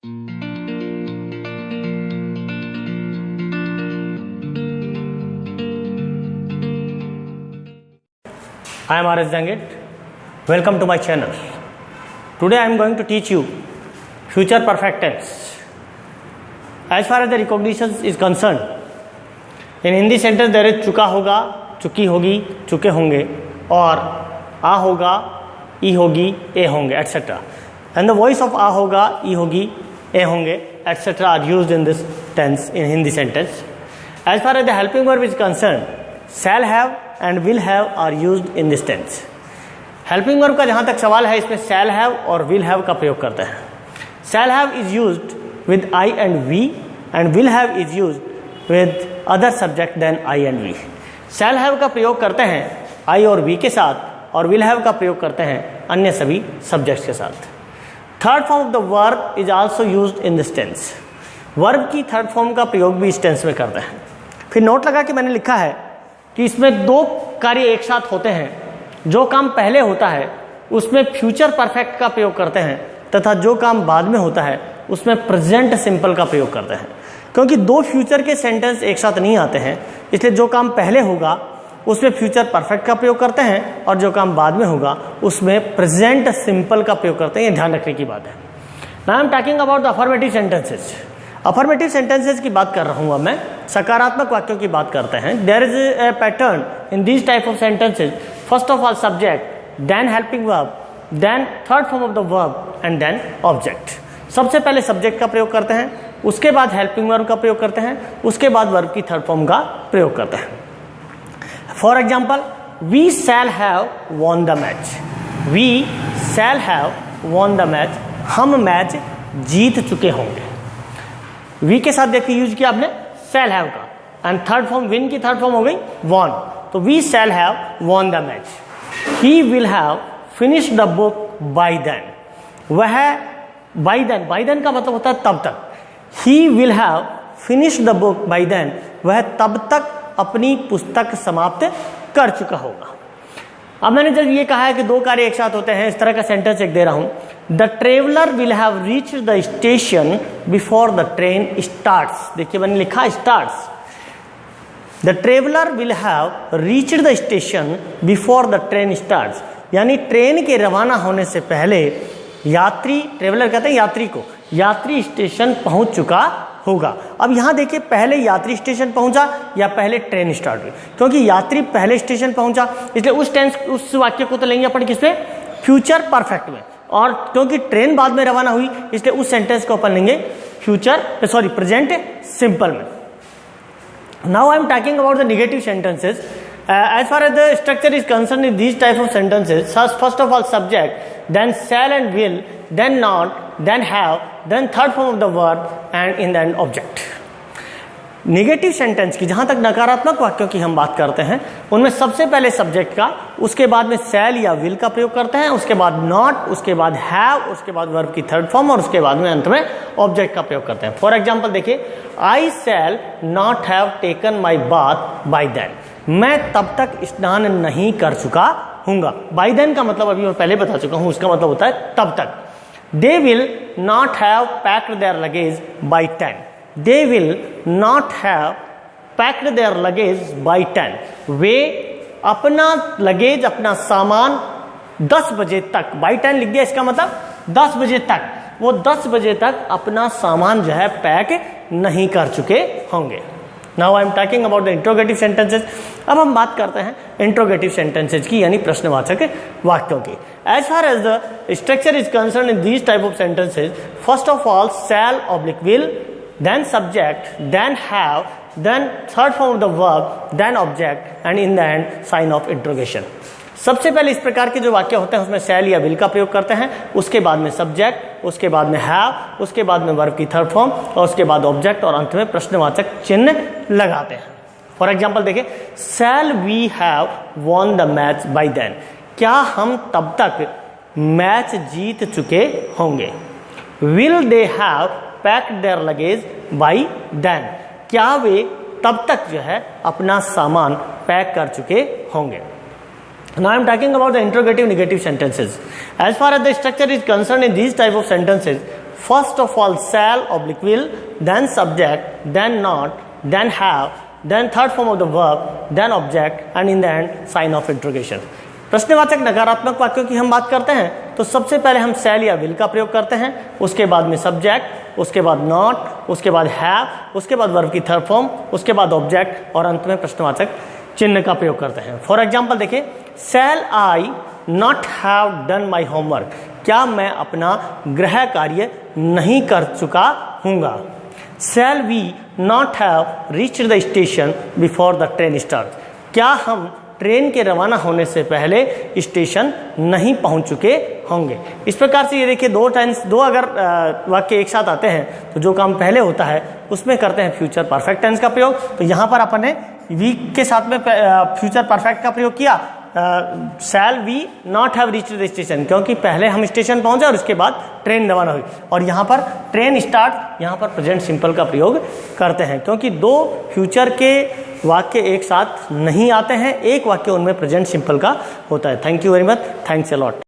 I am R.S. Jangit. Welcome to my channel. Today I am going to teach you future perfect tense. As far as the recognition is concerned, in Hindi sentence there is चुका होगा, चुकी होगी, चुके होंगे, और आ होगा, ई होगी, ए होंगे, etc. And the voice of आ होगा, ई होगी, ए होंगे, etc. are used in this tense in Hindi sentence. As far as the helping verb is concerned, shall have and will have are used in this tense. Helping verb का जहाँ तक सवाल है, इसमें shall have और will have का प्रयोग करते हैं. Shall have is used with I and we, and will have is used with other subject than I and we. Shall have का प्रयोग करते हैं I और we के साथ, और will have का प्रयोग करते हैं अन्य सभी subjects के साथ. Third form of the verb is also used in this tense. Verb की third form का प्रयोग भी इस tense में करते हैं. फिर नोट लगा कि मैंने लिखा है कि इसमें दो कार्य एक साथ होते हैं. जो काम पहले होता है उसमें फ्यूचर परफेक्ट का प्रयोग करते हैं, तथा जो काम बाद में होता है उसमें प्रेजेंट सिंपल का प्रयोग करते हैं. क्योंकि दो फ्यूचर के सेंटेंस एक साथ नहीं आते हैं, इसलिए जो काम पहले होगा उसमें फ्यूचर परफेक्ट का प्रयोग करते हैं, और जो काम बाद में होगा उसमें प्रेजेंट सिंपल का प्रयोग करते हैं. ये ध्यान रखने की बात है. Now I am talking about the affirmative sentences. Affirmative sentences की बात कर रहा हूँ. अब मैं सकारात्मक वाक्यों की बात करते हैं. There is a pattern in these type of sentences. First of all subject, then helping verb, then third form of the verb, and then object. सबसे पहले सब्जेक्ट का प्रयोग करते हैं, उसके बाद हेल्पिंग वर्ब का प्रयोग करते हैं, उसके बाद वर्ब की थर्ड फॉर्म का प्रयोग करते हैं. For example, we shall have won the match. We shall have won the match. हम मैच जीत चुके होंगे. वी के साथ देखिए यूज किया आपने शैल हैव का, एंड थर्ड फॉर्म विन की थर्ड फॉर्म हो गई वॉन. तो we shall have won the match. He will have finish the book by then. वह बाय देन, बाय देन का मतलब होता है तब तक. ही will have finish the book by then. वह तब तक अपनी पुस्तक समाप्त कर चुका होगा. अब मैंने जब ये कहा है कि दो कार्य एक साथ होते हैं, इस तरह का सेंटेंस एक दे रहा हूं. The traveller will have reached the station before the train starts. देखिए मैंने लिखा starts. The traveller will have reached the station before the train starts. यानी ट्रेन के रवाना होने से पहले यात्री, ट्रेवलर कहते हैं यात्री को, यात्री स्टेशन पहुंच चुका होगा. अब यहां देखिए पहले यात्री स्टेशन पहुंचा या पहले ट्रेन स्टार्ट हुई. क्योंकि यात्री पहले स्टेशन पहुंचा, इसलिए उस टेंस, उस वाक्य को तो लेंगे अपन किसमें, फ्यूचर परफेक्ट में. और क्योंकि ट्रेन बाद में रवाना हुई, इसलिए उस सेंटेंस को अपन लेंगे प्रेजेंट सिंपल में. Now I am talking about the negative sentences. As far as the structure is concerned in these type of sentences, first of all subject, then shall and will, then not, then have, then third form of the verb, and in the end object. Negative sentence की जहां तक नकारात्मक वाक्यों की हम बात करते हैं, उनमें सबसे पहले सब्जेक्ट का, उसके बाद में शैल या विल का प्रयोग करते हैं, उसके बाद नॉट, उसके बाद हैव, उसके बाद वर्ब की थर्ड फॉर्म, और उसके बाद में अंत में ऑब्जेक्ट का प्रयोग करते हैं. फॉर एग्जाम्पल देखिए, I shall not have taken my bath by then. मैं तब तक स्नान नहीं कर चुका हूंगा. बाय देन का मतलब अभी मैं पहले बता चुका हूं, उसका मतलब होता है तब तक. They will not have packed their luggage by 10. They will not have packed their luggage by 10. वे अपना लगेज, अपना सामान 10 बजे तक, बाय 10 लिख दिया, इसका मतलब 10 बजे तक, वो 10 बजे तक अपना सामान जो है पैक नहीं कर चुके होंगे. Now I am talking about the interrogative sentences. अब हम बात करते हैं इंट्रोगेटिव सेंटेंसेस की, यानी प्रश्नवाचक वाक्यों की. As far as the structure is concern in these type of sentences, first of all shall oblique will, then subject, then have, then third form of the verb, then object, and in the end sign of interrogation. सबसे पहले इस प्रकार के जो वाक्य होते हैं उसमें शैल या विल का प्रयोग करते हैं, उसके बाद में सब्जेक्ट, उसके बाद में हैव, उसके बाद में वर्ब की थर्ड फॉर्म, और उसके बाद ऑब्जेक्ट, और अंत में प्रश्नवाचक चिन्ह लगाते हैं. फॉर एग्जाम्पल देखिए, shall we have won the match by then. क्या हम तब तक मैच जीत चुके होंगे. Will they have packed their luggage by then. क्या वे तब तक जो है अपना सामान पैक कर चुके होंगे. Now I am talking about the interrogative negative sentences. As far as the structure is concerned in these type of sentences, first of all shall oblique will, then subject, then not, then have, then third form of the verb, then object, and in the end sign of interrogation. प्रश्नवाचक नकारात्मक वाक्यों की हम बात करते हैं तो सबसे पहले हम shall या will का प्रयोग करते हैं, उसके बाद में subject, उसके बाद not, उसके बाद have, उसके बाद verb की थर्ड फॉर्म, उसके बाद object और अंत में प्रश्नवाचक चिन्ह का प्रयोग करते हैं. फॉर एग्जाम्पल देखिए, shall I not have done my homework, क्या मैं अपना गृह कार्य नहीं कर चुका हूँगा. Shall we not have reached the station before the train starts, क्या हम ट्रेन के रवाना होने से पहले स्टेशन नहीं पहुंच चुके होंगे. इस प्रकार से ये देखिए दो अगर वाक्य एक साथ आते हैं तो जो काम पहले होता है उसमें करते हैं फ्यूचर परफेक्ट टेंस का प्रयोग. तो यहाँ पर अपन ने वी के साथ में फ्यूचर परफेक्ट का प्रयोग किया. Shall we not have reached the station, क्योंकि पहले हम स्टेशन पहुंचे और उसके बाद ट्रेन रवाना हुई. और यहाँ पर ट्रेन स्टार्ट, यहाँ पर प्रेजेंट सिंपल का प्रयोग करते हैं क्योंकि दो फ्यूचर के वाक्य एक साथ नहीं आते हैं, एक वाक्य उनमें प्रेजेंट सिंपल का होता है. Thank you very much, thanks a lot.